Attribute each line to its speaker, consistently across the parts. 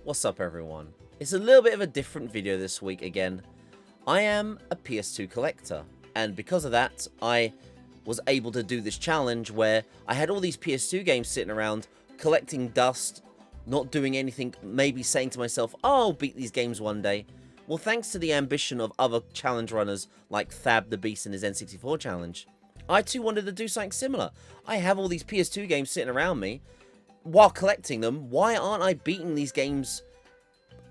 Speaker 1: What's up everyone? It's a little bit of a different video this week again. I am a PS2 collector, and because of that, I was able to do this challenge where I had all these PS2 games sitting around, collecting dust, not doing anything, maybe saying to myself, oh, I'll beat these games one day. Well, thanks to the ambition of other challenge runners like Thab the Beast in his N64 challenge, I too wanted to do something similar. I have all these PS2 games sitting around me. While collecting them, why aren't I beating these games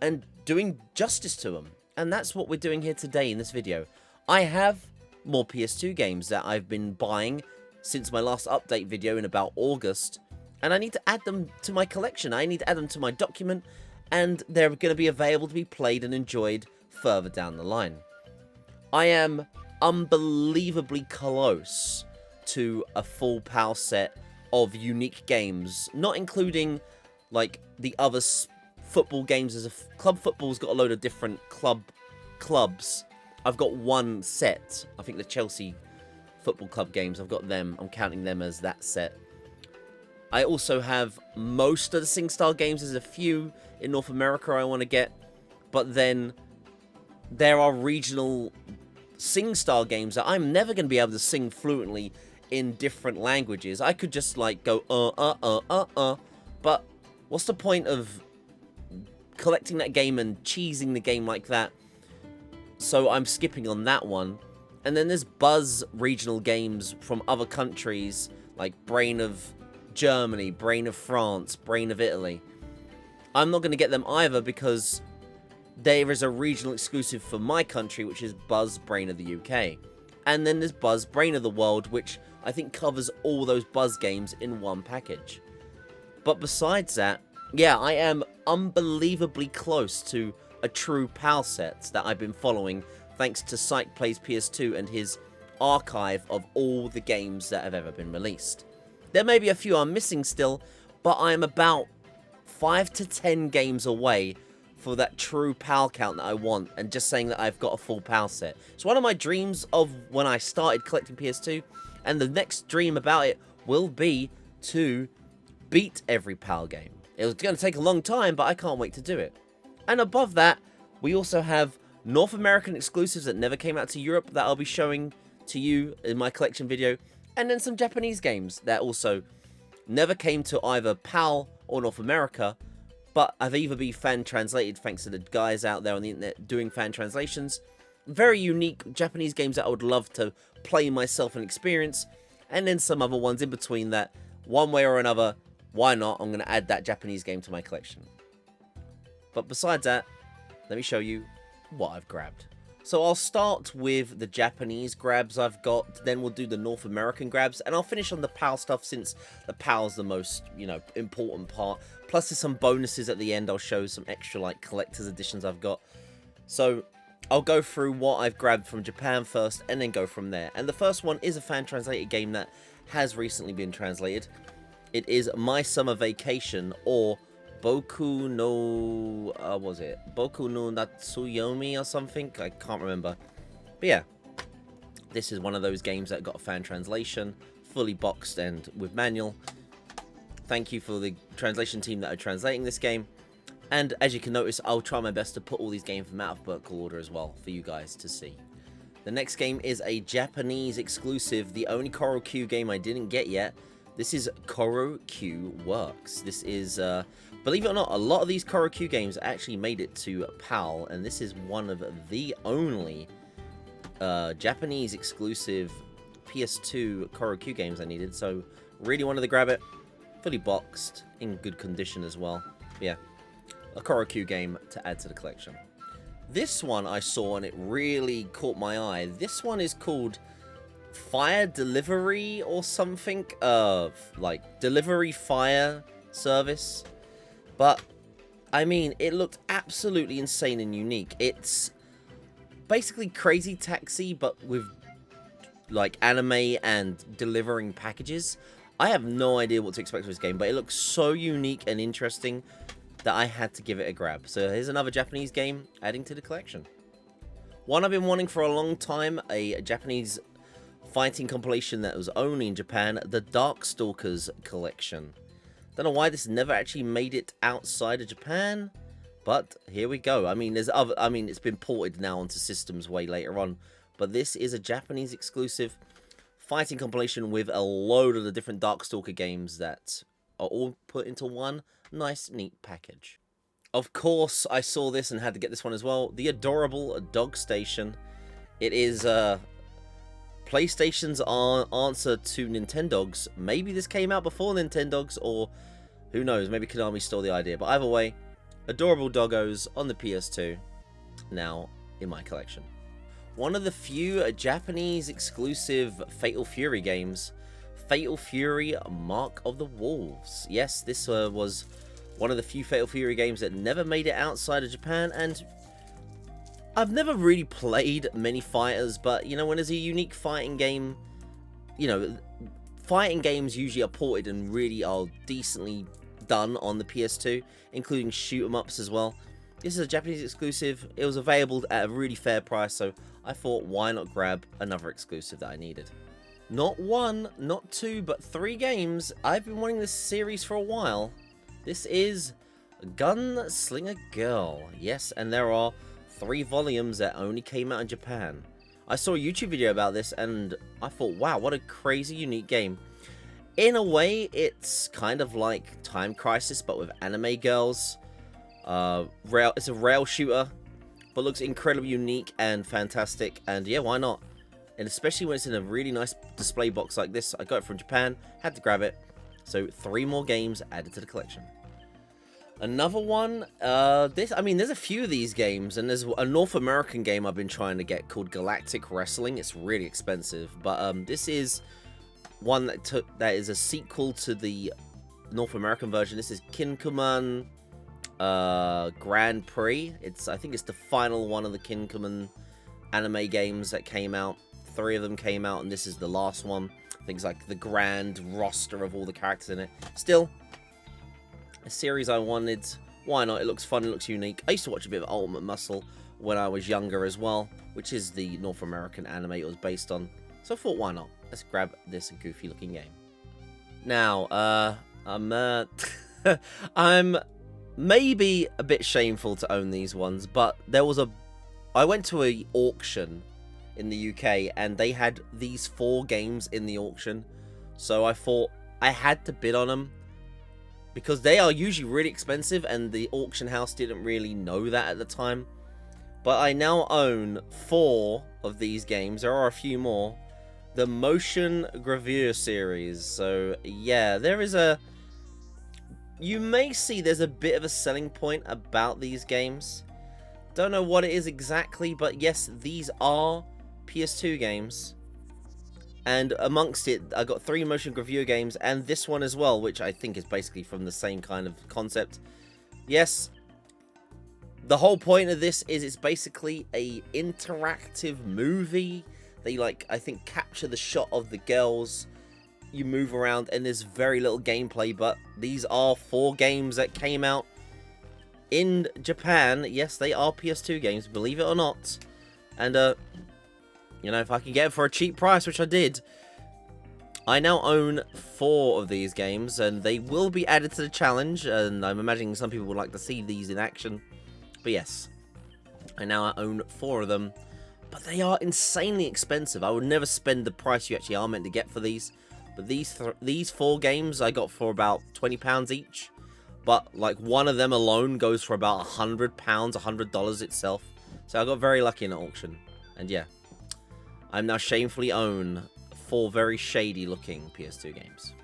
Speaker 1: and doing justice to them? And that's what we're doing here today in this video. I have more PS2 games that I've been buying since my last update video in about August, and I need to add them to my collection. I need to add them to my document, and they're going to be available to be played and enjoyed further down the line. I am unbelievably close to a full PAL set of unique games, not including like the other football games. As club football's got a load of different clubs. I've got one set. I think the Chelsea football club games, I've got them. I'm counting them as that set. I also have most of the Singstar games. There's a few in North America I want to get, but then there are regional Singstar games that I'm never going to be able to sing fluently in different languages. I could just like go but what's the point of collecting that game and cheesing the game like that? So I'm skipping on that one. And then there's Buzz regional games from other countries like Brain of Germany, Brain of France, Brain of Italy. I'm not going to get them either because there is a regional exclusive for my country, which is Buzz Brain of the UK. And then there's Buzz Brain of the World, which I think covers all those Buzz games in one package. But besides that, yeah, I am unbelievably close to a true PAL set that I've been following thanks to Psych Plays PS2 and his archive of all the games that have ever been released. There may be a few I'm missing still, but I'm about 5 to 10 games away for that true PAL count that I want, and just saying that I've got a full PAL set. It's one of my dreams of when I started collecting PS2, and the next dream about it will be to beat every PAL game. It was going to take a long time, but I can't wait to do it. And above that, we also have North American exclusives that never came out to Europe that I'll be showing to you in my collection video, and then some Japanese games that also never came to either PAL or North America, but have either been fan translated thanks to the guys out there on the internet doing fan translations. Very unique Japanese games that I would love to play myself and experience, and then some other ones in between that, one way or another, why not, I'm going to add that Japanese game to my collection. But besides that, let me show you what I've grabbed. So I'll start with the Japanese grabs I've got, then we'll do the North American grabs, and I'll finish on the PAL stuff since the PAL's the most, important part. Plus there's some bonuses at the end. I'll show some extra like collector's editions I've got. So I'll go through what I've grabbed from Japan first and then go from there. And the first one is a fan translated game that has recently been translated. It is My Summer Vacation, or Boku no, Boku no Natsuyomi or something? I can't remember. But yeah, this is one of those games that got a fan translation, fully boxed and with manual. Thank you for the translation team that are translating this game. And as you can notice, I'll try my best to put all these games from alphabetical order as well for you guys to see. The next game is a Japanese exclusive, the only Koro Q game I didn't get yet. This is Koro Q Works. This is, believe it or not, a lot of these Koro Q games actually made it to PAL, and this is one of the only Japanese exclusive PS2 Koro Q games I needed, so really wanted to grab it. Fully boxed, in good condition as well. Yeah, a Koro Q game to add to the collection. This one I saw and it really caught my eye. This one is called Fire Delivery or something, like Delivery Fire Service. But I mean, it looked absolutely insane and unique. It's basically Crazy Taxi but with like anime and delivering packages. I have no idea what to expect from this game, but it looks so unique and interesting that I had to give it a grab. So here's another Japanese game adding to the collection. One I've been wanting for a long time, a Japanese fighting compilation that was only in Japan, the Darkstalkers collection. Don't know why this never actually made it outside of Japan, but here we go. I mean, it's been ported now onto systems way later on, but this is a Japanese exclusive fighting compilation with a load of the different Darkstalker games that are all put into one nice, neat package. Of course, I saw this and had to get this one as well. The adorable Dog Station. It is PlayStation's answer to Nintendogs. Maybe this came out before Nintendogs, or who knows, maybe Konami stole the idea. But either way, adorable doggos on the PS2, now in my collection. One of the few Japanese exclusive Fatal Fury games, Fatal Fury Mark of the Wolves. Yes, this was one of the few Fatal Fury games that never made it outside of Japan, and I've never really played many fighters, but, you know, when there's a unique fighting game, you know, fighting games usually are ported and really are decently done on the PS2, including shoot-em-ups as well. This is a Japanese exclusive. It was available at a really fair price, so I thought, why not grab another exclusive that I needed? Not one, not two, but 3 games. I've been wanting this series for a while. This is Gunslinger Girl. Yes, and there are 3 volumes that only came out in Japan. I saw a YouTube video about this and I thought, wow, what a crazy unique game. In a way, it's kind of like Time Crisis, but with anime girls. It's a rail shooter, but looks incredibly unique and fantastic. And yeah, why not? And especially when it's in a really nice display box like this. I got it from Japan, had to grab it. So 3 more games added to the collection. Another one, there's a few of these games, and there's a North American game I've been trying to get called Galactic Wrestling. It's really expensive, but this is one that is a sequel to the North American version. This is Kinkuman Grand Prix. I think it's the final one of the Kinkuman anime games that came out. 3 of them came out, and this is the last one. I think it's like the grand roster of all the characters in it. Still, a series I wanted. Why not? It looks fun, it looks unique. I used to watch a bit of Ultimate Muscle when I was younger as well, which is the North American anime it was based on. So I thought, why not? Let's grab this goofy looking game. Now, I'm maybe a bit shameful to own these ones, but I went to an auction in the UK and they had these 4 games in the auction. So I thought I had to bid on them, because they are usually really expensive and the auction house didn't really know that at the time. But I now own 4 of these games. There are a few more. The Motion Gravure series. So yeah, you may see there's a bit of a selling point about these games. Don't know what it is exactly, but yes, these are PS2 games. And amongst it, I got 3 motion gravure games and this one as well, which I think is basically from the same kind of concept. Yes, the whole point of this is it's basically a interactive movie. They I think capture the shot of the girls. You move around and there's very little gameplay, but these are 4 games that came out in Japan. Yes, they are PS2 games, believe it or not. And you know, if I can get it for a cheap price, which I did, I now own 4 of these games, and they will be added to the challenge, and I'm imagining some people would like to see these in action. But yes, I now own 4 of them, but they are insanely expensive. I would never spend the price you actually are meant to get for these. But these 4 games I got for about £20 each, but like one of them alone goes for about £100, $100 itself. So I got very lucky in an auction, and yeah. I'm now shamefully own 4 very shady looking PS2 games.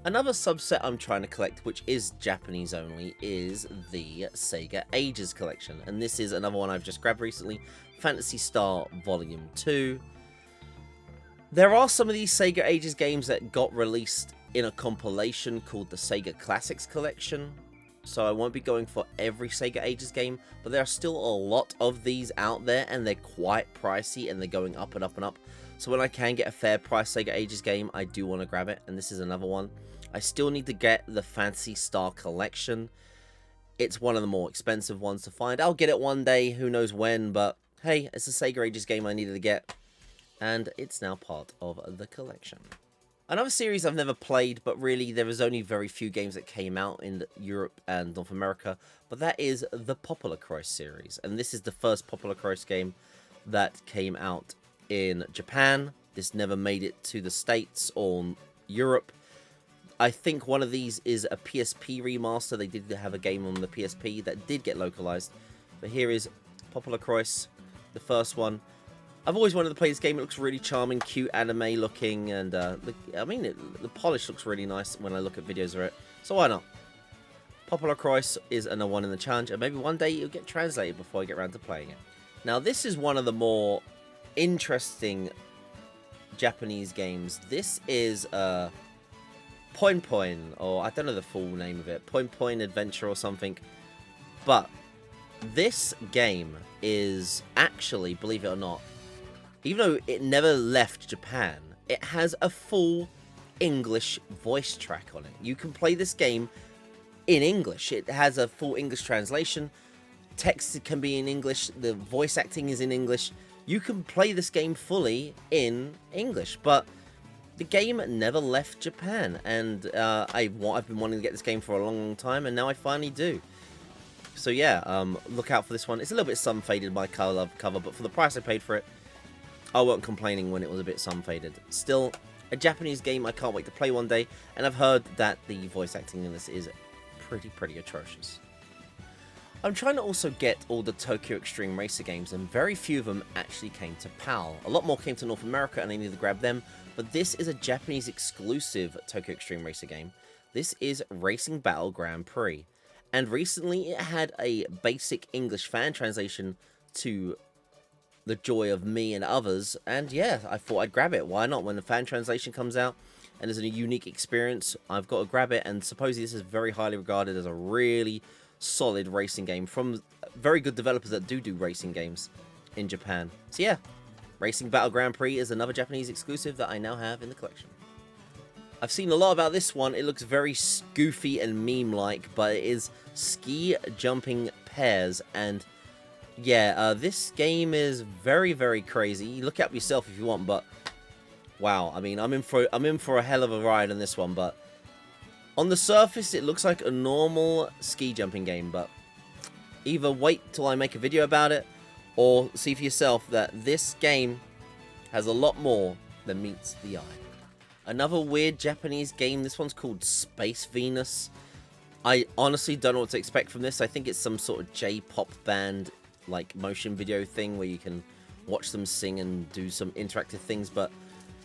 Speaker 1: Another subset I'm trying to collect, which is Japanese only, is the Sega Ages collection. And this is another one I've just grabbed recently, Phantasy Star Volume 2. There are some of these Sega Ages games that got released in a compilation called the Sega Classics Collection. So I won't be going for every Sega Ages game, but there are still a lot of these out there, and they're quite pricey, and they're going up and up and up. So when I can get a fair price Sega Ages game, I do want to grab it, and this is another one. I still need to get the Phantasy Star Collection. It's one of the more expensive ones to find. I'll get it one day, who knows when, but hey, it's a Sega Ages game I needed to get, and it's now part of the collection. Another series I've never played, but really there was only very few games that came out in Europe and North America, but that is the Popular Christ series. And this is the first Popular Christ game that came out in Japan. This never made it to the States or Europe. I think one of these is a PSP remaster. They did have a game on the PSP that did get localized. But here is Popular Christ, the first one. I've always wanted to play this game. It looks really charming, cute, anime looking, and the polish looks really nice when I look at videos of it. So why not? Popular Christ is another one in the challenge, and maybe one day it'll get translated before I get around to playing it. Now, this is one of the more interesting Japanese games. This is Point Point, or I don't know the full name of it, Point Point Adventure or something. But this game is actually, believe it or not, even though it never left Japan, it has a full English voice track on it. You can play this game in English. It has a full English translation. Text can be in English. The voice acting is in English. You can play this game fully in English, but the game never left Japan. And I've been wanting to get this game for a long, long time, and now I finally do. So yeah, look out for this one. It's a little bit sun-faded, my cover, but for the price I paid for it, I wasn't complaining when it was a bit sun-faded. Still, a Japanese game I can't wait to play one day, and I've heard that the voice acting in this is pretty atrocious. I'm trying to also get all the Tokyo Extreme Racer games, and very few of them actually came to PAL. A lot more came to North America, and I need to grab them, but this is a Japanese exclusive Tokyo Extreme Racer game. This is Racing Battle Grand Prix, and recently it had a basic English fan translation to the joy of me and others, and yeah, I thought I'd grab it. Why not? When the fan translation comes out and there's a unique experience, I've got to grab it, and supposedly this is very highly regarded as a really solid racing game from very good developers that do racing games in Japan. So yeah, Racing Battle Grand Prix is another Japanese exclusive that I now have in the collection. I've seen a lot about this one. It looks very goofy and meme-like, but it is Ski Jumping Pears, and yeah, this game is very crazy. You look it up yourself if you want, but wow, I mean, I'm in for a hell of a ride on this one. But on the surface, it looks like a normal ski jumping game, but either wait till I make a video about it, or see for yourself that this game has a lot more than meets the eye. Another weird Japanese game. This one's called Space Venus. I honestly don't know what to expect from this. I think it's some sort of J-pop band like motion video thing where you can watch them sing and do some interactive things. But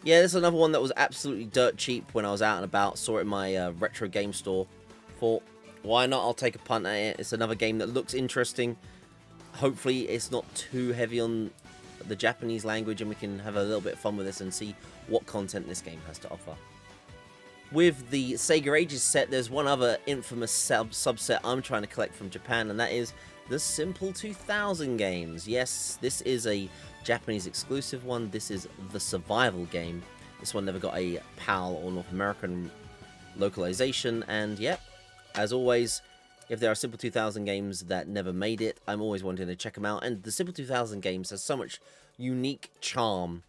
Speaker 1: yeah, this is another one that was absolutely dirt cheap when I was out and about. Saw it in my retro game store. Thought, why not? I'll take a punt at it. It's another game that looks interesting. Hopefully it's not too heavy on the Japanese language, and we can have a little bit of fun with this and see what content this game has to offer. With the Sega Ages set, there's one other infamous subset I'm trying to collect from Japan, and that is the Simple 2000 games. Yes, this is a Japanese exclusive one. This is the survival game. This one never got a PAL or North American localization, and yep, as always, if there are Simple 2000 games that never made it, I'm always wanting to check them out, and the Simple 2000 games has so much unique charm.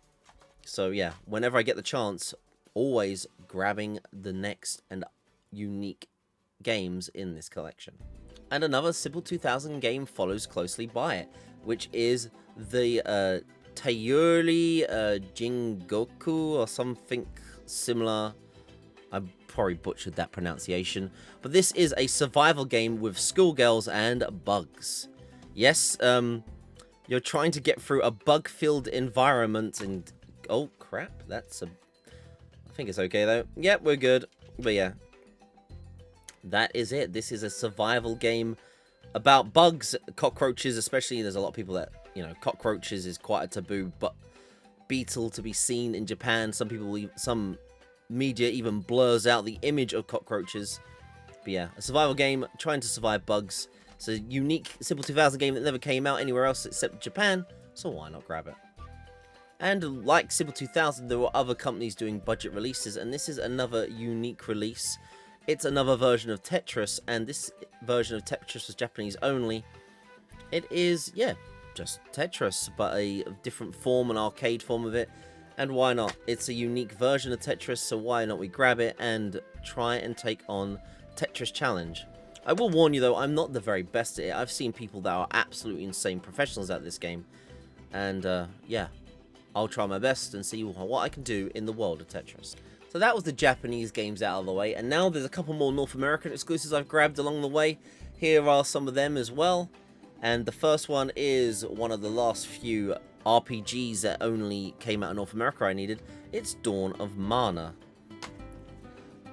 Speaker 1: So yeah, whenever I get the chance, always grabbing the next and unique games in this collection. And another Simple 2000 game follows closely by it, which is the Teauri Jingoku or something similar. I probably butchered that pronunciation, but this is a survival game with schoolgirls and bugs. Yes, you're trying to get through a bug-filled environment, and oh crap, that's a... I think it's okay though. Yep, we're good. But yeah, that is it. This is a survival game about bugs, cockroaches especially. There's a lot of people that, you know, cockroaches is quite a taboo but beetle to be seen in Japan. Some media even blurs out the image of cockroaches. But yeah, a survival game trying to survive bugs. It's a unique Simple 2000 game that never came out anywhere else except Japan, so why not grab it? And like Simple 2000, there were other companies doing budget releases, and this is another unique release. It's another version of Tetris, and this version of Tetris was Japanese only. It is, yeah, just Tetris, but a different form, an arcade form of it. And why not? It's a unique version of Tetris, so why not we grab it and try and take on Tetris Challenge. I will warn you though, I'm not the very best at it. I've seen people that are absolutely insane professionals at this game. And yeah, I'll try my best and see what I can do in the world of Tetris. So that was the Japanese games out of the way, and now there's a couple more North American exclusives I've grabbed along the way. Here are some of them as well. And the first one is one of the last few RPGs that only came out in North America I needed. It's Dawn of Mana.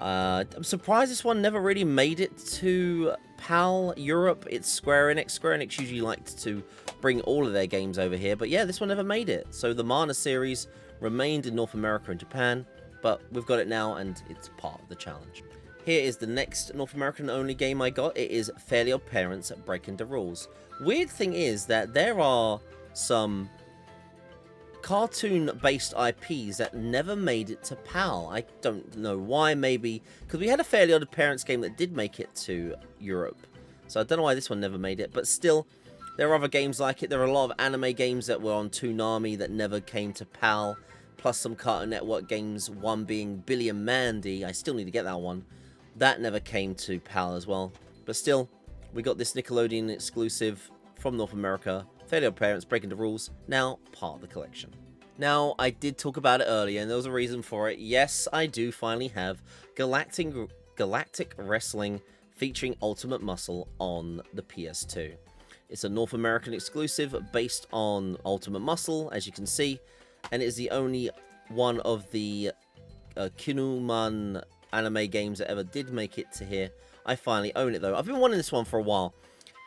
Speaker 1: I'm surprised this one never really made it to PAL Europe. It's Square Enix. Square Enix usually liked to bring all of their games over here, but yeah, this one never made it. So the Mana series remained in North America and Japan, but we've got it now and it's part of the challenge. Here is the next North American only game I got. It is Fairly Odd Parents Breaking the Rules. Weird thing is that there are some cartoon-based IPs that never made it to PAL. I don't know why, maybe because we had a Fairly Odd Parents game that did make it to Europe. So I don't know why this one never made it, but still, there are other games like it. There are a lot of anime games that were on Toonami that never came to PAL, plus some Cartoon Network games, one being Billy and Mandy. I still need to get that one. That never came to PAL as well. But still, we got this Nickelodeon exclusive from North America. Fairly Odd Parents Breaking the Rules, now part of the collection. Now, I did talk about it earlier, and there was a reason for it. Yes, I do finally have Galactic Wrestling featuring Ultimate Muscle on the PS2. It's a North American exclusive based on Ultimate Muscle, as you can see, and it is the only one of the Kinuman anime games that ever did make it to here. I finally own it, though. I've been wanting this one for a while.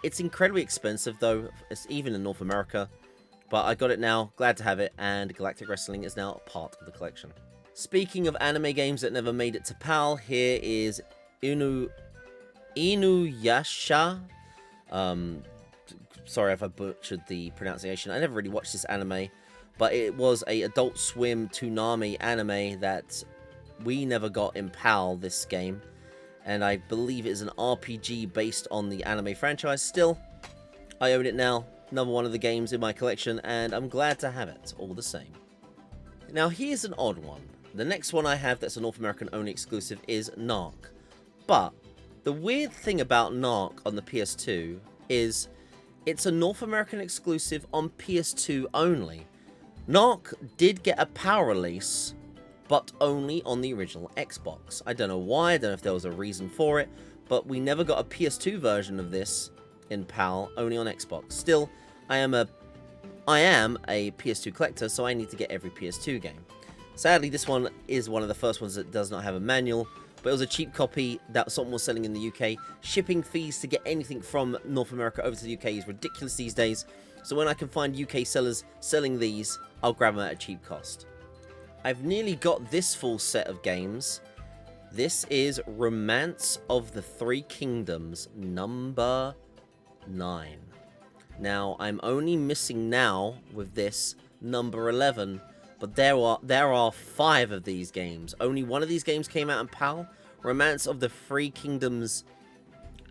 Speaker 1: It's incredibly expensive, though. It's even in North America. But I got it now. Glad to have it. And Galactic Wrestling is now a part of the collection. Speaking of anime games that never made it to PAL, here is Unu Inu Yasha. Sorry if I butchered the pronunciation. I never really watched this anime. But it was a Adult Swim Toonami anime that we never got in PAL, this game. And I believe it is an RPG based on the anime franchise. Still, I own it now. Another one of the games in my collection, and I'm glad to have it all the same. Now, here's an odd one. The next one I have that's a North American only exclusive is Narc. But the weird thing about Narc on the PS2 is it's a North American exclusive on PS2 only. Narc did get a PAL release, but only on the original Xbox. I don't know why, I don't know if there was a reason for it, but we never got a PS2 version of this in PAL, only on Xbox. Still, I am a PS2 collector, so I need to get every PS2 game. Sadly, this one is one of the first ones that does not have a manual, but it was a cheap copy that someone was selling in the UK. Shipping fees to get anything from North America over to the UK is ridiculous these days, so when I can find UK sellers selling these, I'll grab them at a cheap cost. I've nearly got this full set of games. This is Romance of the Three Kingdoms, number 9. Now, I'm only missing now with this number 11, but there are 5 of these games. Only one of these games came out in PAL. Romance of the Three Kingdoms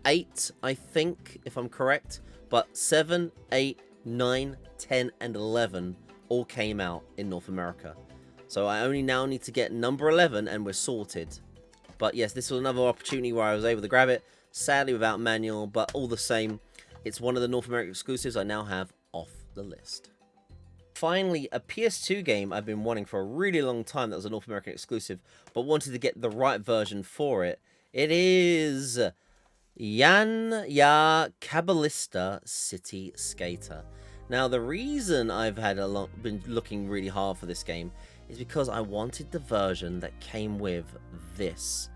Speaker 1: 8, I think, if I'm correct. But 7, 8, 9, 10, and 11 all came out in North America. So I only now need to get number 11 and we're sorted. But yes, this was another opportunity where I was able to grab it. Sadly without manual, but all the same, it's one of the North American exclusives I now have off the list. Finally, a PS2 game I've been wanting for a really long time that was a North American exclusive, but wanted to get the right version for it. It is Yanya Kabbalista City Skater. Now, the reason I've been looking really hard for this game is because I wanted the version that came with this.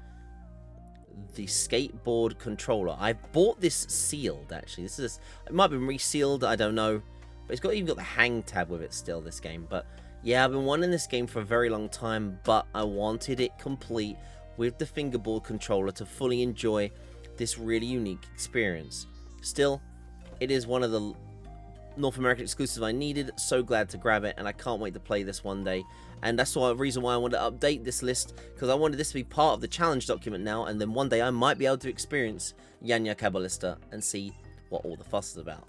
Speaker 1: The skateboard controller. I bought this sealed, actually. It might have been resealed, I don't know. But it's even got the hang tab with it still, this game. But yeah, I've been wanting this game for a very long time, but I wanted it complete with the fingerboard controller to fully enjoy this really unique experience. Still, it is one of the North American exclusives I needed. So glad to grab it, and I can't wait to play this one day. And that's the reason why I wanted to update this list, because I wanted this to be part of the challenge document now, and then one day I might be able to experience Yanya Kabbalista and see what all the fuss is about.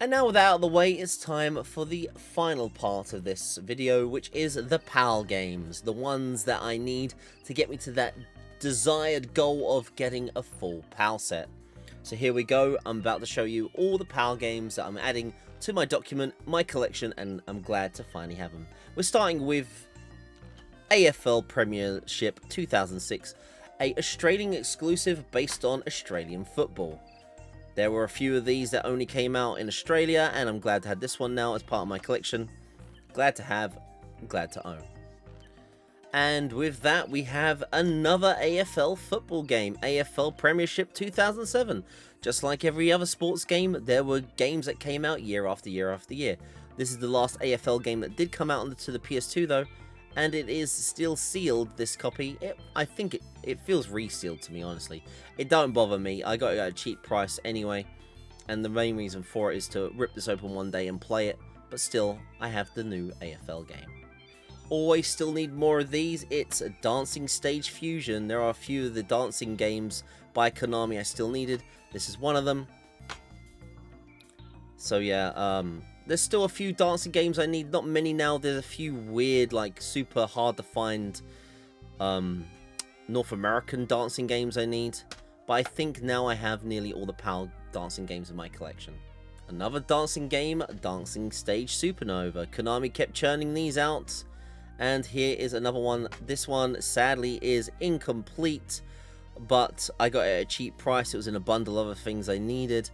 Speaker 1: And now with that out of the way, it's time for the final part of this video, which is the PAL games. The ones that I need to get me to that desired goal of getting a full PAL set. So here we go, I'm about to show you all the PAL games that I'm adding to my document, my collection, and I'm glad to finally have them. We're starting with AFL Premiership 2006, a Australian exclusive based on Australian football. There were a few of these that only came out in Australia, and I'm glad to have this one now as part of my collection. Glad to have, glad to own. And with that, we have another AFL football game, AFL Premiership 2007. Just like every other sports game, there were games that came out year after year after year. This is the last AFL game that did come out onto the PS2 though, and it is still sealed, this copy. I think it feels resealed to me, honestly. It don't bother me. I got it at a cheap price anyway, and the main reason for it is to rip this open one day and play it, but still, I have the new AFL game. Always still need more of these. It's a Dancing Stage Fusion. There are a few of the dancing games by Konami I still needed. This is one of them. So yeah, there's still a few dancing games I need. Not many now. There's a few weird, like, super hard to find North American dancing games I need. But I think now I have nearly all the PAL dancing games in my collection. Another dancing game, Dancing Stage Supernova. Konami kept churning these out. And here is another one. This one, sadly, is incomplete. But I got it at a cheap price. It was in a bundle of other things I needed.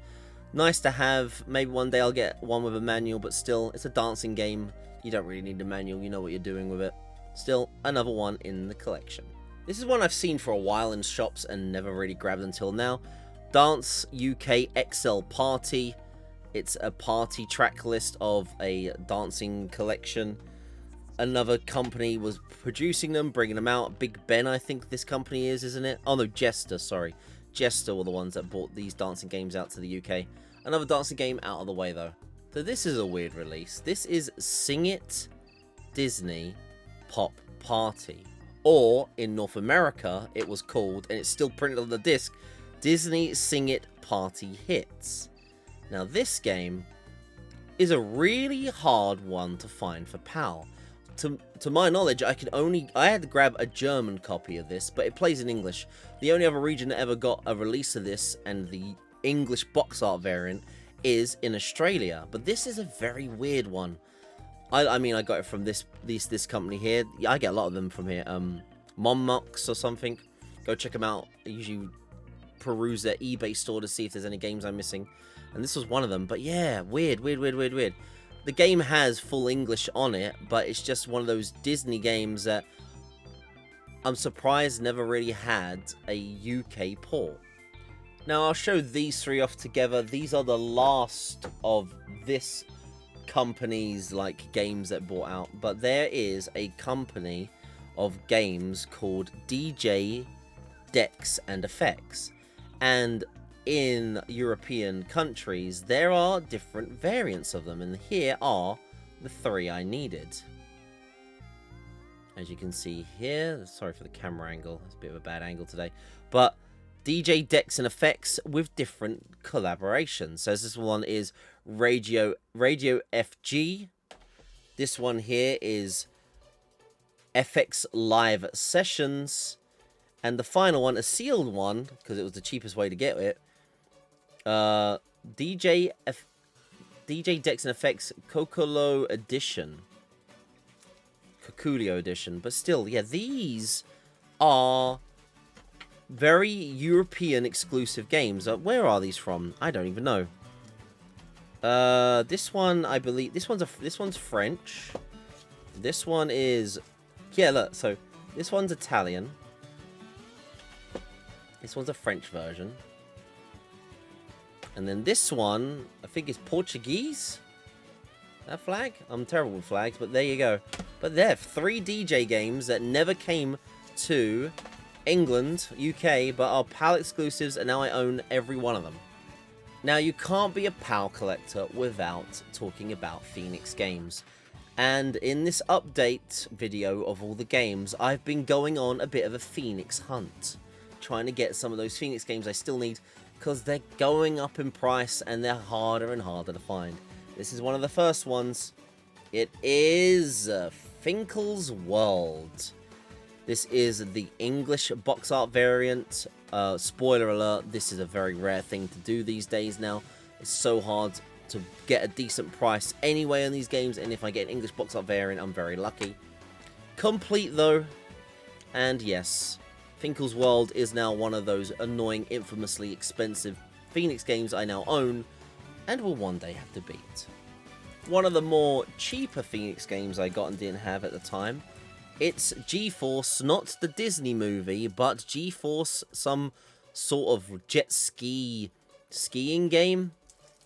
Speaker 1: Nice to have. Maybe one day I'll get one with a manual, but still, it's a dancing game. You don't really need a manual. You know what you're doing with it. Still, another one in the collection. This is one I've seen for a while in shops and never really grabbed until now. Dance UK XL Party. It's a party track list of a dancing collection. Another company was producing them, bringing them out. Big Ben, I think this company is, isn't it? Oh no, Jester, sorry. Jester were the ones that brought these dancing games out to the UK. Another dancing game out of the way though. So this is a weird release. This is Sing It Disney Pop Party. Or in North America, it was called, and it's still printed on the disc, Disney Sing It Party Hits. Now this game is a really hard one to find for PAL. To my knowledge, I had to grab a German copy of this, but it plays in English. The only other region that ever got a release of this and the English box art variant is in Australia. But this is a very weird one. I mean, I got it from this company here. I get a lot of them from here. Mommox or something. Go check them out. I usually peruse their eBay store to see if there's any games I'm missing. And this was one of them. But yeah, weird. The game has full English on it, but it's just one of those Disney games that I'm surprised never really had a UK port. Now, I'll show these three off together. These are the last of this company's, like, games that brought out. But there is a company of games called DJ Decks and Effects. And in European countries, there are different variants of them, and here are the three I needed. As you can see here, sorry for the camera angle, it's a bit of a bad angle today, but DJ Decks and Effects with different collaborations. So this one is Radio FG. This one here is FX Live Sessions. And the final one, a sealed one, because it was the cheapest way to get it, DJ Decks and Effects Cocolio Edition. But still, yeah, these are very European exclusive games. Where are these from? I don't even know. This one, I believe, this one's French. This one is, yeah, look, so this one's Italian. This one's a French version. And then this one, I think is Portuguese? That flag? I'm terrible with flags, but there you go. But there, 3 DJ games that never came to England, UK, but are PAL exclusives, and now I own every one of them. Now, you can't be a PAL collector without talking about Phoenix Games. And in this update video of all the games, I've been going on a bit of a Phoenix hunt. trying to get some of those Phoenix games I still need, because they're going up in price and they're harder and harder to find. This is one of the first ones. It is Finkel's World. This is the English box art variant. Spoiler alert, this is a very rare thing to do these days now. It's so hard to get a decent price anyway on these games, and if I get an English box art variant, I'm very lucky. Complete though, and yes, Finkel's World is now one of those annoying, infamously expensive Phoenix games I now own, and will one day have to beat. One of the more cheaper Phoenix games I got and didn't have at the time, it's GeForce, not the Disney movie, but GeForce, some sort of jet skiing game.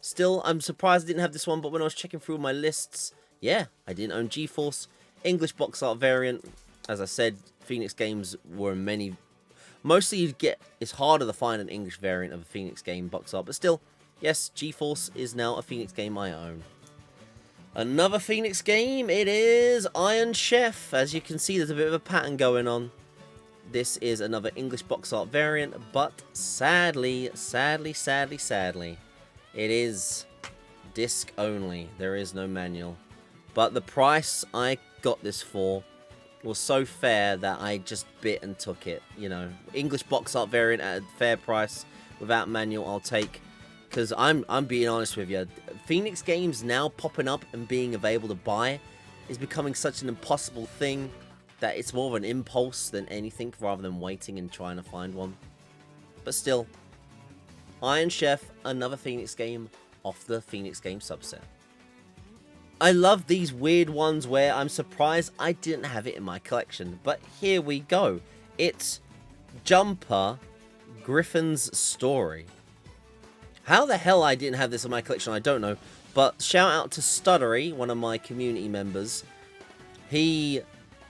Speaker 1: Still, I'm surprised I didn't have this one, but when I was checking through my lists, yeah, I didn't own GeForce. English box art variant. As I said, Phoenix games were many. Mostly it's harder to find an English variant of a Phoenix game box art, but still, yes, GeForce is now a Phoenix game I own. Another Phoenix game, it is Iron Chef. As you can see, there's a bit of a pattern going on. This is another English box art variant, but sadly, it is disc only. There is no manual. But the price I got this for was so fair that I just bit and took it. You know, English box art variant at a fair price without manual, I'll take. Because I'm being honest with you, Phoenix games now popping up and being available to buy is becoming such an impossible thing that it's more of an impulse than anything, rather than waiting and trying to find one. But still, Iron Chef, another Phoenix game off the Phoenix game subset. I love these weird ones where I'm surprised I didn't have it in my collection, but here we go. It's Jumper Griffin's Story. How the hell I didn't have this in my collection, I don't know, but shout out to Stuttery, one of my community members. He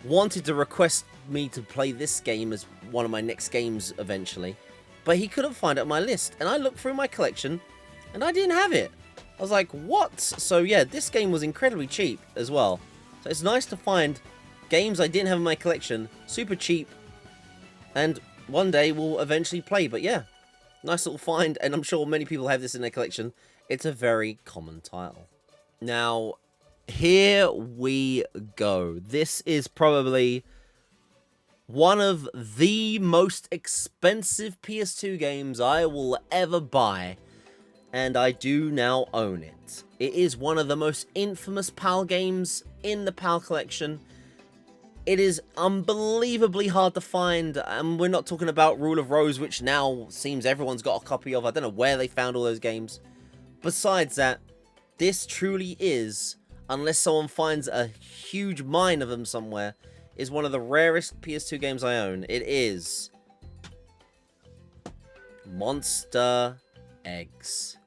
Speaker 1: wanted to request me to play this game as one of my next games eventually, but he couldn't find it on my list, and I looked through my collection and I didn't have it. I was like, what? So yeah, this game was incredibly cheap as well. So it's nice to find games I didn't have in my collection, super cheap, and one day we'll eventually play. But yeah, nice little find, and I'm sure many people have this in their collection. It's a very common title. Now, here we go. This is probably one of the most expensive PS2 games I will ever buy, and I do now own it. It is one of the most infamous PAL games in the PAL collection. It is unbelievably hard to find, and we're not talking about Rule of Rose, which now seems everyone's got a copy of. I don't know where they found all those games. Besides that, this truly is, unless someone finds a huge mine of them somewhere, is one of the rarest PS2 games I own. It is Monster Eggs.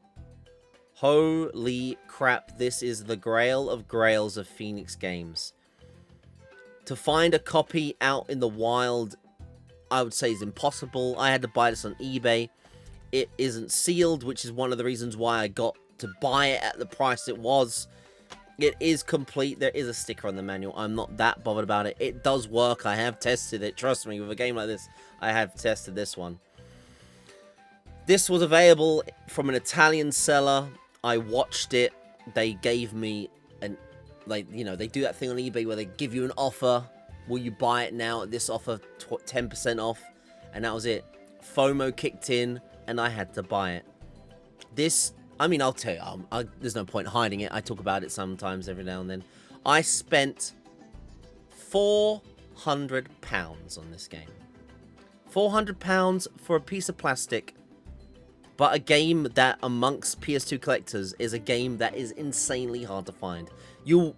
Speaker 1: Holy crap, this is the grail of grails of Phoenix games. To find a copy out in the wild, I would say is impossible. I had to buy this on eBay. It isn't sealed, which is one of the reasons why I got to buy it at the price it was. It is complete. There is a sticker on the manual. I'm not that bothered about it. It does work. I have tested it. Trust me, with a game like this, I have tested this one. This was available from an Italian seller. I watched it. They gave me an, like, you know, they do that thing on eBay where they give you an offer. Will you buy it now at this offer, 10% off? And that was it. FOMO kicked in, and I had to buy it. This, I mean, I'll tell you, there's no point hiding it. I talk about it sometimes every now and then. I spent £400 on this game. £400 for a piece of plastic. But a game that, amongst PS2 collectors, is a game that is insanely hard to find. It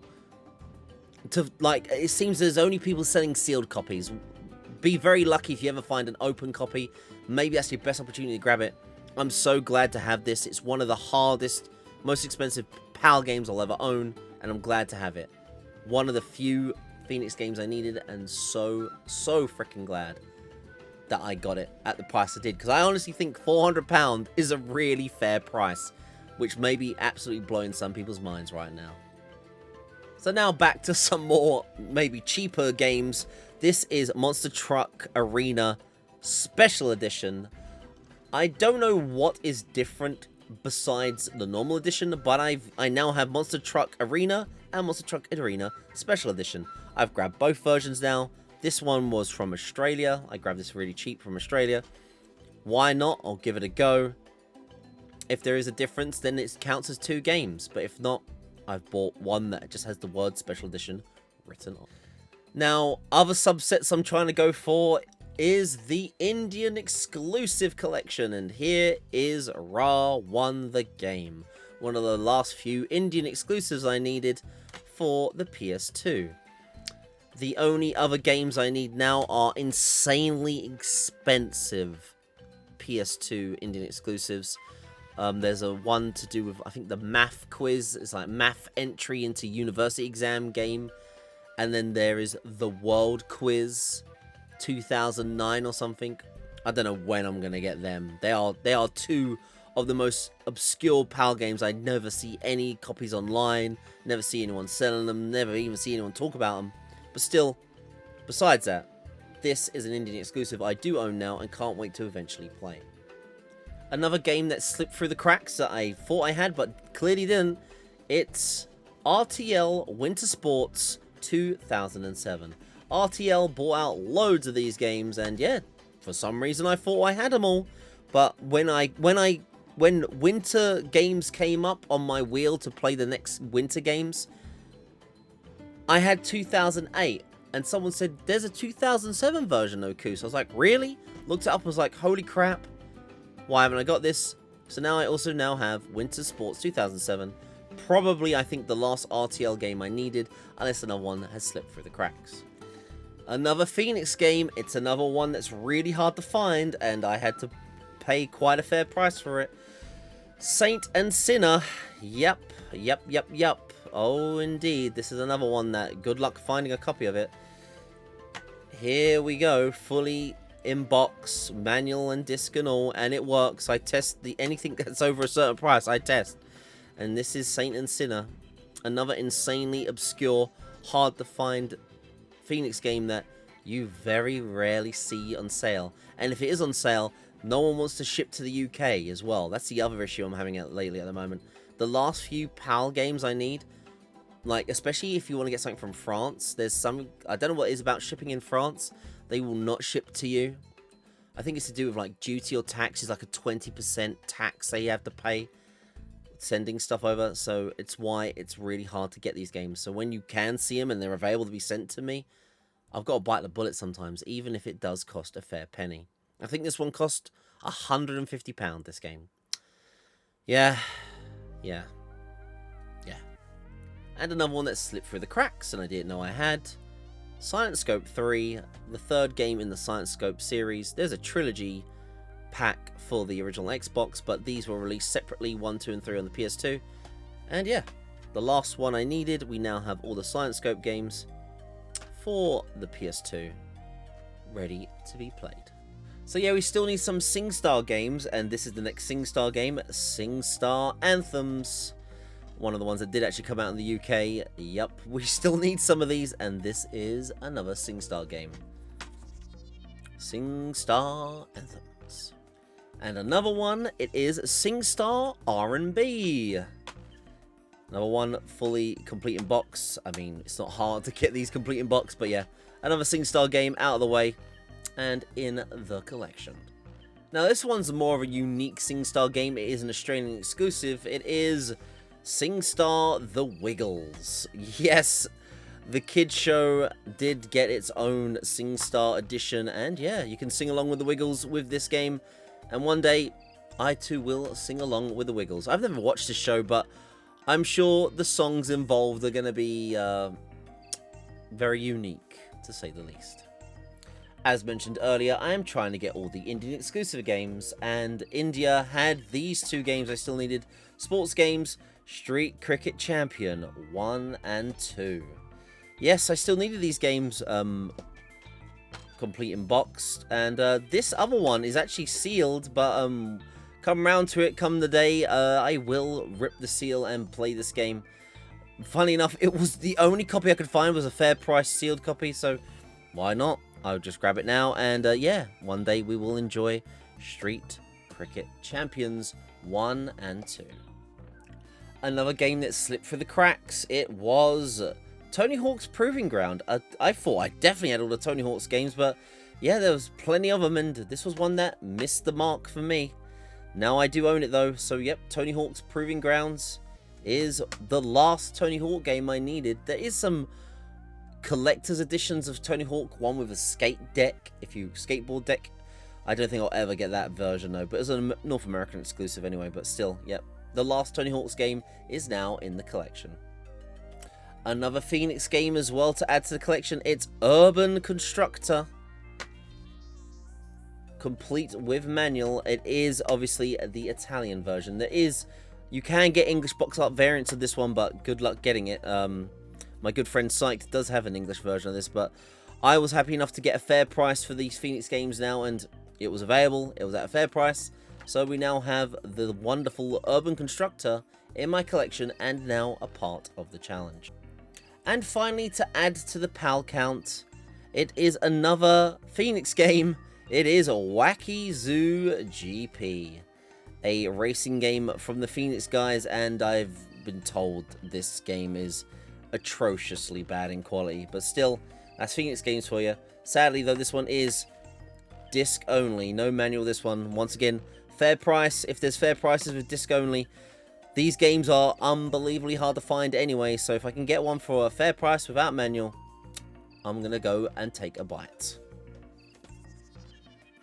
Speaker 1: seems there's only people selling sealed copies. Be very lucky if you ever find an open copy. Maybe that's your best opportunity to grab it. I'm so glad to have this. It's one of the hardest, most expensive PAL games I'll ever own, and I'm glad to have it. One of the few Phoenix games I needed, and so freaking glad that I got it at the price I did, because I honestly think £400 is a really fair price, which may be absolutely blowing some people's minds right now. So now back to some more, maybe cheaper games. This is Monster Truck Arena Special Edition. I don't know what is different besides the normal edition, but I now have Monster Truck Arena and Monster Truck Arena Special Edition. I've grabbed both versions now. This one was from Australia. I grabbed this really cheap from Australia. Why not? I'll give it a go. If there is a difference, then it counts as 2 games. But if not, I've bought one that just has the word Special Edition written on. Now, other subsets I'm trying to go for is the Indian exclusive collection, and here is Ra 1 the game, one of the last few Indian exclusives I needed for the PS2. The only other games I need now are insanely expensive PS2 Indian exclusives. There's a one to do with, I think, the math quiz. It's like math entry into university exam game, and then there is the world quiz 2009 or something. I don't know when I'm gonna get them. They are 2 of the most obscure PAL games. I never see any copies online, never see anyone selling them, never even see anyone talk about them. But still, besides that, this is an Indian exclusive I do own now and can't wait to eventually play. Another game that slipped through the cracks that I thought I had but clearly didn't, it's RTL Winter Sports 2007. RTL bought out loads of these games, and yeah, for some reason I thought I had them all. But when winter games came up on my wheel to play the next winter games, I had 2008, and someone said there's a 2007 version, Oku. So I was like, really? Looked it up, was like, holy crap, why haven't I got this? So now I also now have Winter Sports 2007. Probably, I think, the last RTL game I needed, unless another one has slipped through the cracks. Another Phoenix game. It's another one that's really hard to find, and I had to pay quite a fair price for it. Saint and Sinner. Yep. Oh, indeed. This is another one that good luck finding a copy of it. Here we go. Fully in box, manual and disc and all, and it works. I test anything that's over a certain price, I test. And this is Saint and Sinner. Another insanely obscure, hard to find Phoenix game that you very rarely see on sale. And if it is on sale, no one wants to ship to the UK as well. That's the other issue I'm having lately at the moment. The last few PAL games I need, like, especially if you want to get something from France, there's some, I don't know what it is about shipping in France. They will not ship to you. I think it's to do with like duty or tax. Is like a 20% tax they have to pay sending stuff over. So it's why it's really hard to get these games. So when you can see them and they're available to be sent to me, I've got to bite the bullet sometimes, even if it does cost a fair penny. I think this one cost £150, this game. Yeah. And another one that slipped through the cracks and I didn't know I had. Science Scope 3, the 3rd game in the Science Scope series. There's a trilogy pack for the original Xbox, but these were released separately, 1, 2, and 3 on the PS2. And yeah, the last one I needed. We now have all the Science Scope games for the PS2 ready to be played. So yeah, we still need some Singstar games, and this is the next Singstar game, Singstar Anthems. One of the ones that did actually come out in the UK. Yup, we still need some of these, and this is another Singstar game. Singstar Anthems. And another one, it is Singstar RB. Another one fully complete in box. I mean, it's not hard to get these complete in box, but yeah. Another Singstar game out of the way and in the collection. Now, this one's more of a unique Singstar game. It is an Australian exclusive. It is Singstar The Wiggles. Yes, the kids show did get its own Singstar edition, and yeah, you can sing along with the Wiggles with this game, and one day I too will sing along with the Wiggles. I've never watched this show, but I'm sure the songs involved are going to be very unique, to say the least. As mentioned earlier, I am trying to get all the Indian exclusive games, and India had these 2 games I still needed. Sports games, Street Cricket Champion 1 and 2. Yes, I still needed these games complete in boxed, and this other one is actually sealed, but come round to it come the day, I will rip the seal and play this game. Funny enough, it was the only copy I could find was a fair price sealed copy, so why not? I'll just grab it now, and yeah, one day we will enjoy Street Cricket Champions 1 and 2. Another game that slipped through the cracks, it was Tony Hawk's Proving Ground. I thought I definitely had all the Tony Hawk's games, but yeah, there was plenty of them, and this was one that missed the mark for me. Now I do own it though, so yep, Tony Hawk's Proving Grounds is the last Tony Hawk game I needed. There is some collector's editions of Tony Hawk, one with a skateboard deck. I don't think I'll ever get that version though, but it's a North American exclusive anyway, but still, yep. The last Tony Hawk's game is now in the collection. Another Phoenix game as well to add to the collection, it's Urban Constructor. Complete with manual. It is obviously the Italian version. You can get English box art variants of this one, but good luck getting it. My good friend Syked does have an English version of this, but I was happy enough to get a fair price for these Phoenix games now, and it was available. It was at a fair price, so we now have the wonderful Urban Constructor in my collection and now a part of the challenge. And finally, to add to the PAL count, it is another Phoenix game. It is Wacky Zoo GP, a racing game from the Phoenix guys, and I've been told this game is atrociously bad in quality, but still, that's Phoenix games for you. Sadly though, this one is disc only, no manual. This one, once again, fair price. If there's fair prices with disc only, these games are unbelievably hard to find anyway, so if I can get one for a fair price without manual, I'm gonna go and take a bite.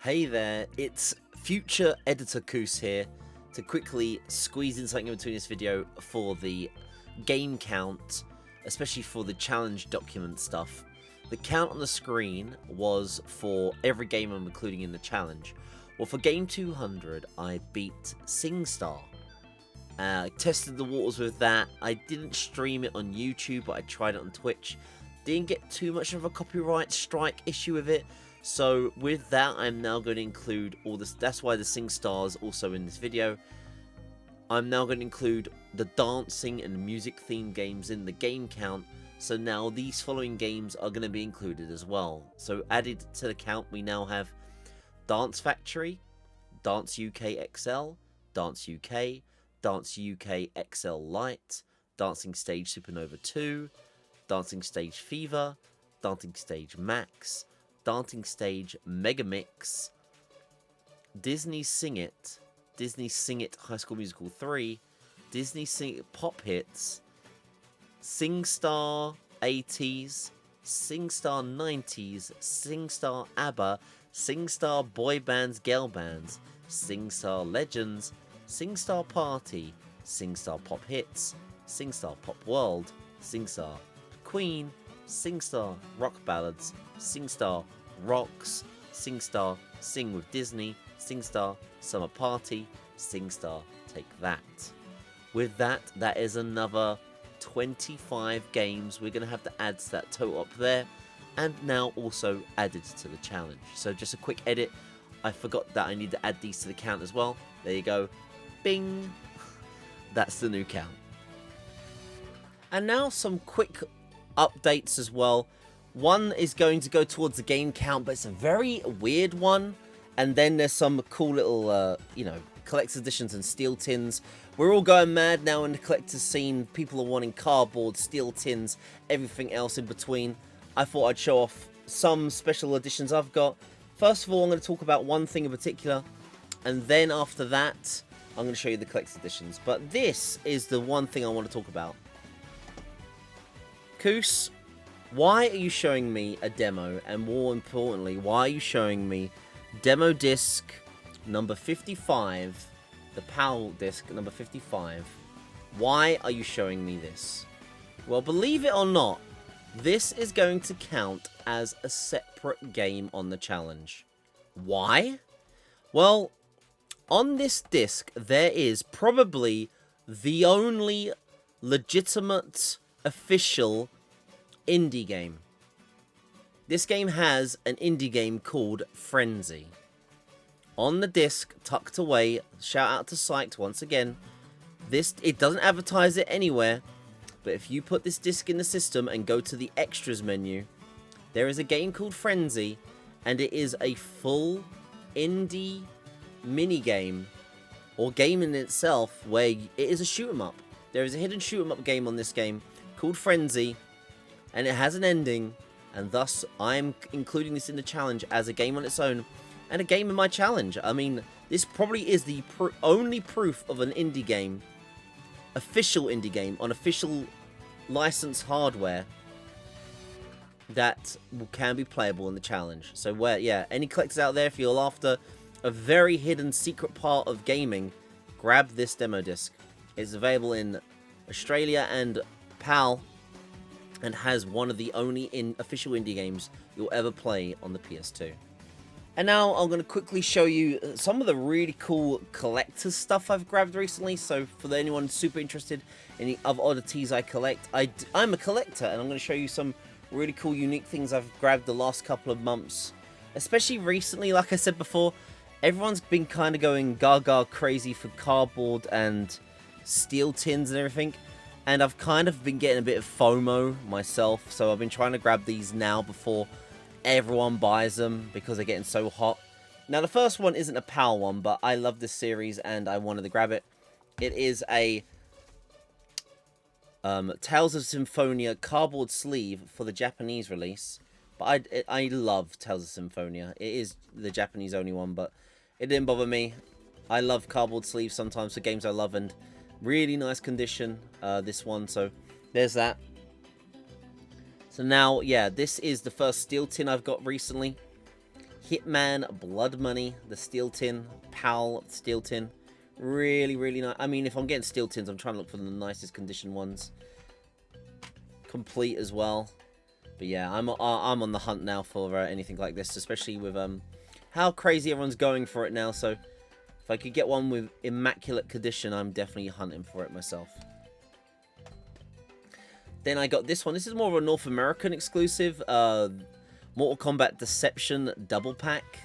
Speaker 1: Hey there, it's future editor Koos here to quickly squeeze in something in between this video for the game count, especially for the challenge document stuff. The count on the screen was for every game I'm including in the challenge. Well, for game 200, I beat Singstar. I tested the waters with that. I didn't stream it on YouTube, but I tried it on Twitch. Didn't get too much of a copyright strike issue with it. So with that, I'm now going to include all this. That's why the Singstar is also in this video. I'm now going to include the dancing and music themed games in the game count. So now these following games are going to be included as well. So added to the count, we now have Dance Factory, Dance UK XL, Dance UK, Dance UK XL Lite, Dancing Stage Supernova 2, Dancing Stage Fever, Dancing Stage Max, Dancing Stage Mega Mix, Disney Sing It High School Musical 3, Disney Sing It Pop Hits, Singstar 80s, Singstar 90s, Singstar ABBA, Singstar Boy Bands Girl Bands, Singstar Legends, Singstar Party, Singstar Pop Hits, Singstar Pop World, Singstar Queen, Singstar Rock Ballads, Singstar Rocks, Singstar Sing with Disney, Singstar Summer Party, Singstar Take That. With that, that is another 25 games we're going to have to add to that total up there, and now also added to the challenge. So just a quick edit, I forgot that I need to add these to the count as well. There you go, bing, that's the new count. And now some quick updates as well. One is going to go towards the game count, but it's a very weird one. And then there's some cool little, collector's editions and steel tins. We're all going mad now in the collector's scene. People are wanting cardboard, steel tins, everything else in between. I thought I'd show off some special editions I've got. First of all, I'm going to talk about one thing in particular, and then after that, I'm going to show you the collector's editions. But this is the one thing I want to talk about. Koos, why are you showing me a demo? And more importantly, why are you showing me demo disc number 55, the PAL disc number 55? Why are you showing me this? Well, believe it or not, this is going to count as a separate game on the challenge. Why? Well, on this disc, there is probably the only legitimate, official indie game. This game has an indie game called Frenzy. On the disc, tucked away, shout out to Psyched once again, it doesn't advertise it anywhere, but if you put this disc in the system and go to the extras menu, there is a game called Frenzy, and it is a full indie mini game or game in itself where it is a shoot 'em up. There is a hidden shoot 'em up game on this game called Frenzy, and it has an ending, and thus I'm including this in the challenge as a game on its own and a game in my challenge. I mean, this probably is the only proof of an indie game, official indie game on official licensed hardware that can be playable in the challenge. So any collectors out there, if you're after a very hidden secret part of gaming, grab this demo disc. It's available in Australia and PAL, and has one of the only official indie games you'll ever play on the PS2. And now I'm going to quickly show you some of the really cool collector's stuff I've grabbed recently. So for anyone super interested in the other oddities I collect, I'm a collector, and I'm going to show you some really cool, unique things I've grabbed the last couple of months. Especially recently, like I said before, everyone's been kind of going gaga crazy for cardboard and steel tins and everything. And I've kind of been getting a bit of FOMO myself, so I've been trying to grab these now before everyone buys them because they're getting so hot. Now, the first one isn't a PAL one, but I love this series and I wanted to grab it. It is a Tales of Symphonia cardboard sleeve for the Japanese release. But I love Tales of Symphonia. It is the Japanese only one, but it didn't bother me. I love cardboard sleeves sometimes for games I love, and really nice condition, this one. So there's that. So now, yeah, this is the first steel tin I've got recently. Hitman Blood Money, the steel tin, PAL steel tin. Really, really nice. I mean, if I'm getting steel tins, I'm trying to look for the nicest condition ones. Complete as well. But yeah, I'm on the hunt now for anything like this, especially with how crazy everyone's going for it now. So if I could get one with immaculate condition, I'm definitely hunting for it myself. Then I got this one. This is more of a North American exclusive. Mortal Kombat Deception Double Pack.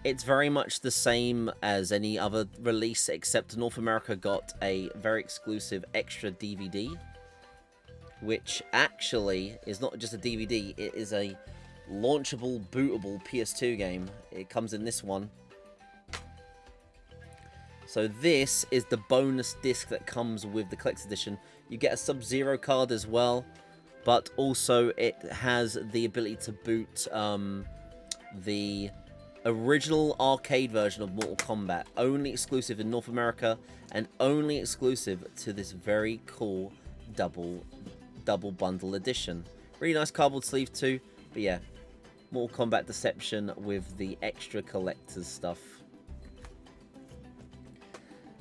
Speaker 1: It's very much the same as any other release, except North America got a very exclusive extra DVD, which actually is not just a DVD, it is a launchable, bootable PS2 game. It comes in this one. So this is the bonus disc that comes with the collector's edition. You get a Sub-Zero card as well, but also it has the ability to boot the original arcade version of Mortal Kombat, only exclusive in North America and only exclusive to this very cool double bundle edition. Really nice cardboard sleeve too, but yeah, Mortal Kombat Deception with the extra collector's stuff.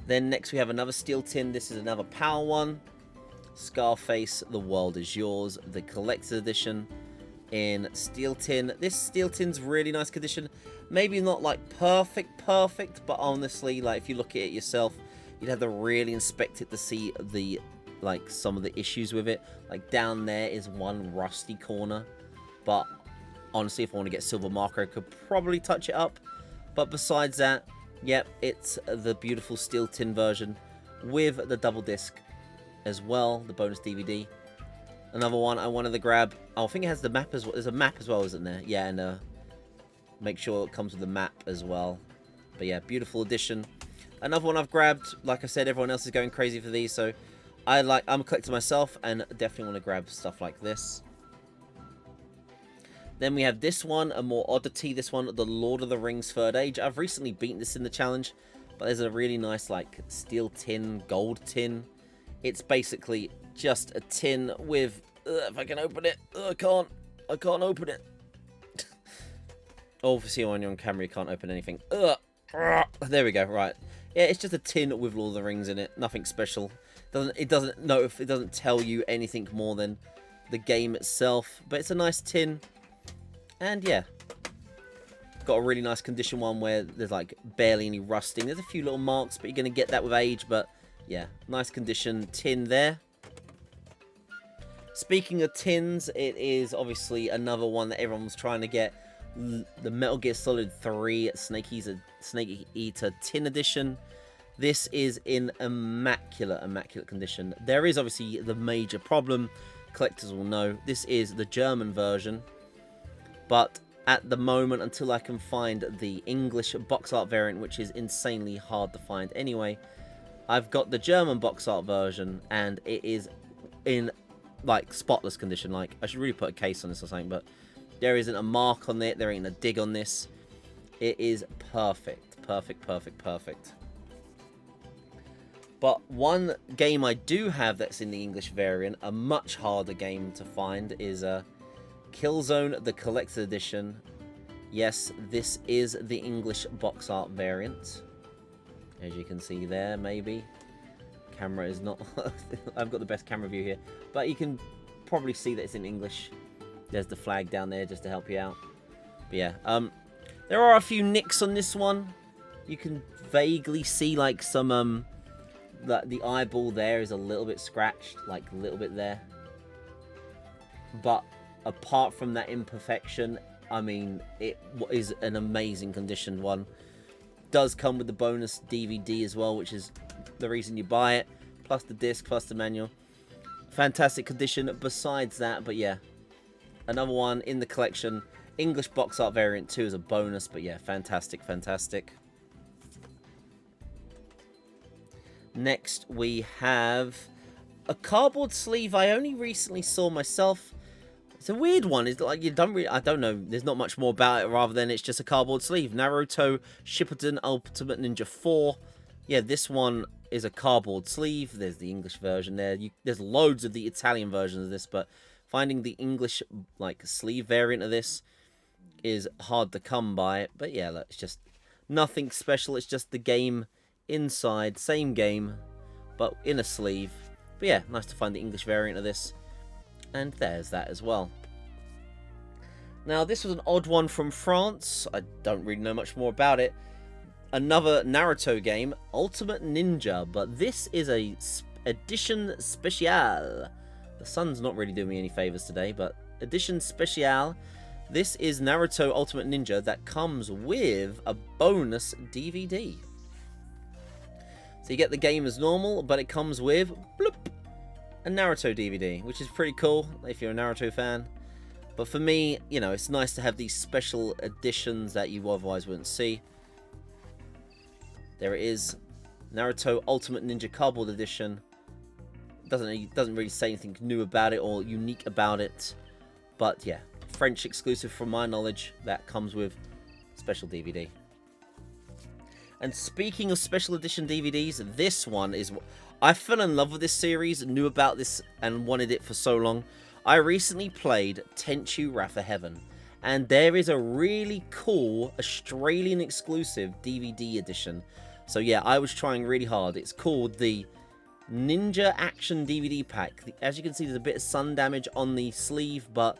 Speaker 1: Then next we have another steel tin. This is another PAL one. Scarface The World Is Yours, the collector's edition in steel tin. This steel tin's really nice condition. Maybe not like perfect, but honestly, like if you look at it yourself, you'd have to really inspect it to see the some of the issues with it. Like down there is one rusty corner, but honestly, if I want to get silver marker, I could probably touch it up. But besides that, yep, it's the beautiful steel tin version with the double disc as well, the bonus DVD. Another one I wanted to grab. Oh, I think it has the map as well. There's a map as well, isn't there? Yeah, and make sure it comes with the map as well. But yeah, beautiful edition. Another one I've grabbed. Like I said, everyone else is going crazy for these, so I'm a collector myself and definitely want to grab stuff like this. Then we have this one, a more oddity. This one, the Lord of the Rings Third Age. I've recently beaten this in the challenge, but there's a really nice steel tin, gold tin. It's basically just a tin with, if I can open it, I can't open it. Obviously when you're on camera you can't open anything. There we go, right. Yeah, it's just a tin with Lord of the Rings in it, nothing special. It doesn't tell you anything more than the game itself, but it's a nice tin. And yeah, got a really nice condition one where there's barely any rusting. There's a few little marks, but you're going to get that with age. But yeah, nice condition tin there. Speaking of tins, it is obviously another one that everyone's trying to get. The Metal Gear Solid 3 Snake Eater tin edition. This is in immaculate condition. There is obviously the major problem. Collectors will know. This is the German version. But at the moment until I can find the English box art variant, which is insanely hard to find anyway. I've got the German box art version, and it is in, like, spotless condition. Like, I should really put a case on this or something, but there isn't a mark on it. There ain't a dig on this. It is perfect. Perfect, perfect, perfect. But one game I do have that's in the English variant, a much harder game to find, is Killzone the Collector's Edition. Yes, this is the English box art variant. As you can see there, maybe. Camera is not... I've got the best camera view here. But you can probably see that it's in English. There's the flag down there just to help you out. But yeah, there are a few nicks on this one. You can vaguely see, like, some... the eyeball there is a little bit scratched. Like, a little bit there. But apart from that imperfection, I mean, it is an amazing conditioned one. Does come with the bonus DVD as well, which is the reason you buy it, plus the disc, plus the manual. Fantastic condition besides that, but yeah, another one in the collection. English box art variant 2 is a bonus, but yeah, fantastic, fantastic. Next we have a cardboard sleeve I only recently saw myself. It's a weird one. It's like, you don't really, I don't know. There's not much more about it rather than it's just a cardboard sleeve. Naruto Shippuden Ultimate Ninja 4. Yeah, this one is a cardboard sleeve. There's the English version there. There's loads of the Italian versions of this, but finding the English, like, sleeve variant of this is hard to come by. But yeah, look, it's just nothing special. It's just the game inside. Same game, but in a sleeve. But yeah, nice to find the English variant of this. And there's that as well. Now, this was an odd one from France. I don't really know much more about it. Another Naruto game, Ultimate Ninja, but this is a edition special. The sun's not really doing me any favors today, but edition special. This is Naruto Ultimate Ninja that comes with a bonus DVD. So you get the game as normal, but it comes with bloop, a Naruto DVD, which is pretty cool if you're a Naruto fan. But for me, you know, it's nice to have these special editions that you otherwise wouldn't see. There it is, Naruto Ultimate Ninja Cardboard Edition. Doesn't really say anything new about it or unique about it. But yeah, French exclusive from my knowledge that comes with special DVD. And speaking of special edition DVDs, this one is... I fell in love with this series, knew about this and wanted it for so long. I recently played Tenchu Wrath of Heaven, and there is a really cool Australian exclusive DVD edition. So yeah, I was trying really hard. It's called the Ninja Action DVD Pack. As you can see, there's a bit of sun damage on the sleeve, but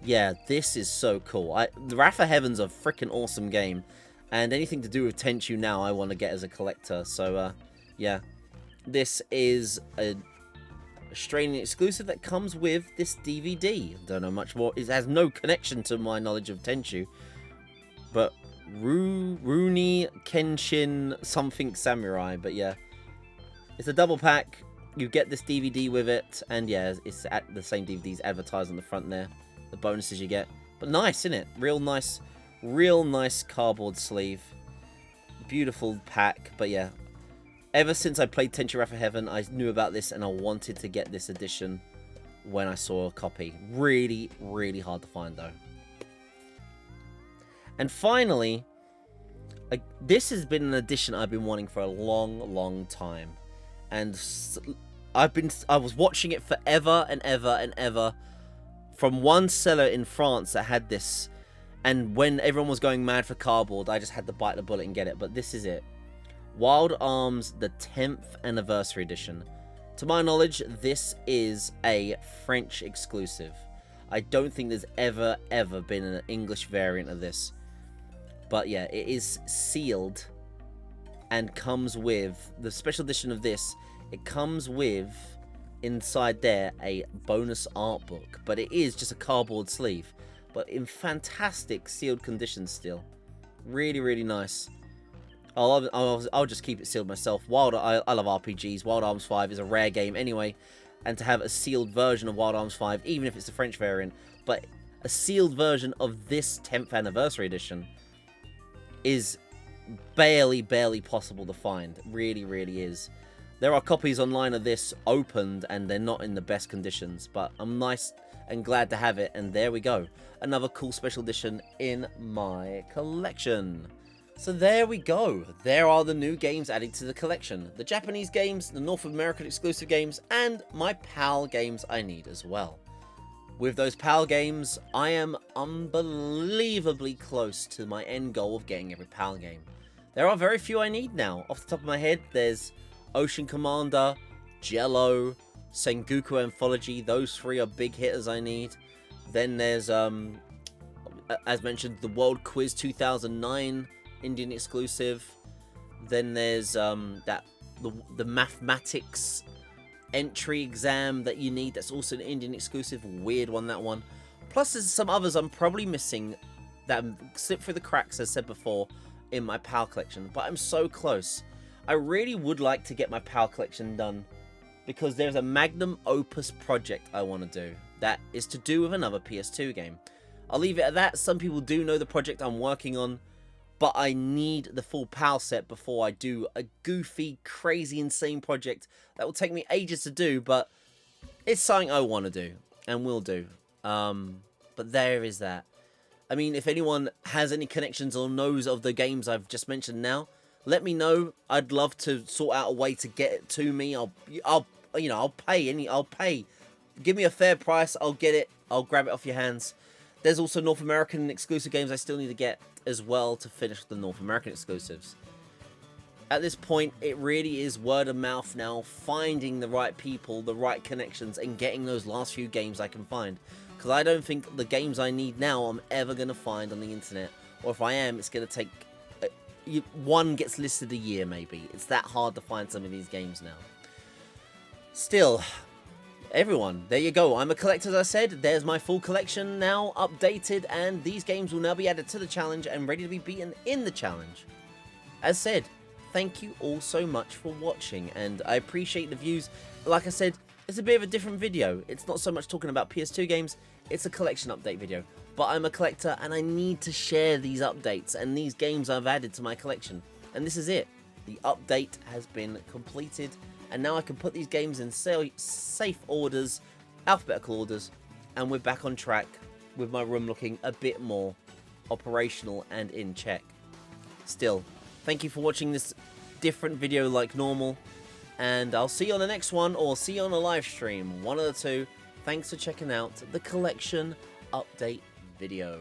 Speaker 1: yeah, this is so cool. The Wrath of Heaven's a freaking awesome game, and anything to do with Tenchu now I want to get as a collector. So yeah. This is an Australian exclusive that comes with this DVD. Don't know much more. It has no connection to my knowledge of Tenchu. But Rurouni Kenshin something Samurai. But yeah, it's a double pack. You get this DVD with it. And yeah, it's at the same DVDs advertised on the front there. The bonuses you get. But nice, isn't it? Real nice cardboard sleeve. Beautiful pack. But yeah. Ever since I played Tenchu Wrath of Heaven, I knew about this and I wanted to get this edition when I saw a copy. Really, really hard to find though. And finally, this has been an edition I've been wanting for a long, long time. And I was watching it forever and ever and ever from one seller in France that had this. And when everyone was going mad for cardboard, I just had to bite the bullet and get it. But this is it. Wild Arms, the 10th Anniversary Edition. To my knowledge, this is a French exclusive. I don't think there's ever been an English variant of this. But yeah, it is sealed and comes with, the special edition of this, it comes with, inside there, a bonus art book. But it is just a cardboard sleeve. But in fantastic sealed condition still. Really, really nice. I'll just keep it sealed myself. I love RPGs. Wild Arms 5 is a rare game anyway. And to have a sealed version of Wild Arms 5, even if it's the French variant, but a sealed version of this 10th anniversary edition is barely possible to find. Really, really is. There are copies online of this opened, and they're not in the best conditions, but I'm nice and glad to have it, and there we go. Another cool special edition in my collection. So there we go. There are the new games added to the collection. The Japanese games, the North American exclusive games, and my PAL games I need as well. With those PAL games, I am unbelievably close to my end goal of getting every PAL game. There are very few I need now. Off the top of my head, there's Ocean Commander, Jello, Sengoku Anthology. Those 3 are big hitters I need. Then there's, as mentioned, the World Quiz 2009 Indian exclusive. Then there's the mathematics entry exam that you need. That's also an Indian exclusive. Weird one, that one. Plus there's some others I'm probably missing that slipped through the cracks, as said before, in my PAL collection. But I'm so close. I really would like to get my PAL collection done, because there's a magnum opus project I want to do that is to do with another PS2 game. I'll leave it at that. Some people do know the project I'm working on, but I need the full PAL set before I do a goofy, crazy, insane project that will take me ages to do, but it's something I want to do and will do. But there is that. I mean, if anyone has any connections or knows of the games I've just mentioned now, let me know. I'd love to sort out a way to get it to me. I'll pay. Give me a fair price. I'll get it. I'll grab it off your hands. There's also North American exclusive games I still need to get as well to finish the North American exclusives. At this point, it really is word of mouth now, finding the right people, the right connections, and getting those last few games I can find. Because I don't think the games I need now I'm ever going to find on the internet. Or if I am, it's going to take... one gets listed a year, maybe. It's that hard to find some of these games now. Still, everyone, there you go. I'm a collector, as I said. There's my full collection now, updated, and these games will now be added to the challenge and ready to be beaten in the challenge. As said, thank you all so much for watching, and I appreciate the views. Like I said, it's a bit of a different video. It's not so much talking about PS2 games, it's a collection update video. But I'm a collector, and I need to share these updates and these games I've added to my collection. And this is it. The update has been completed, and now I can put these games in safe orders, alphabetical orders, and we're back on track with my room looking a bit more operational and in check. Still, thank you for watching this different video like normal, and I'll see you on the next one, or see you on a live stream, one of the two. Thanks for checking out the collection update video.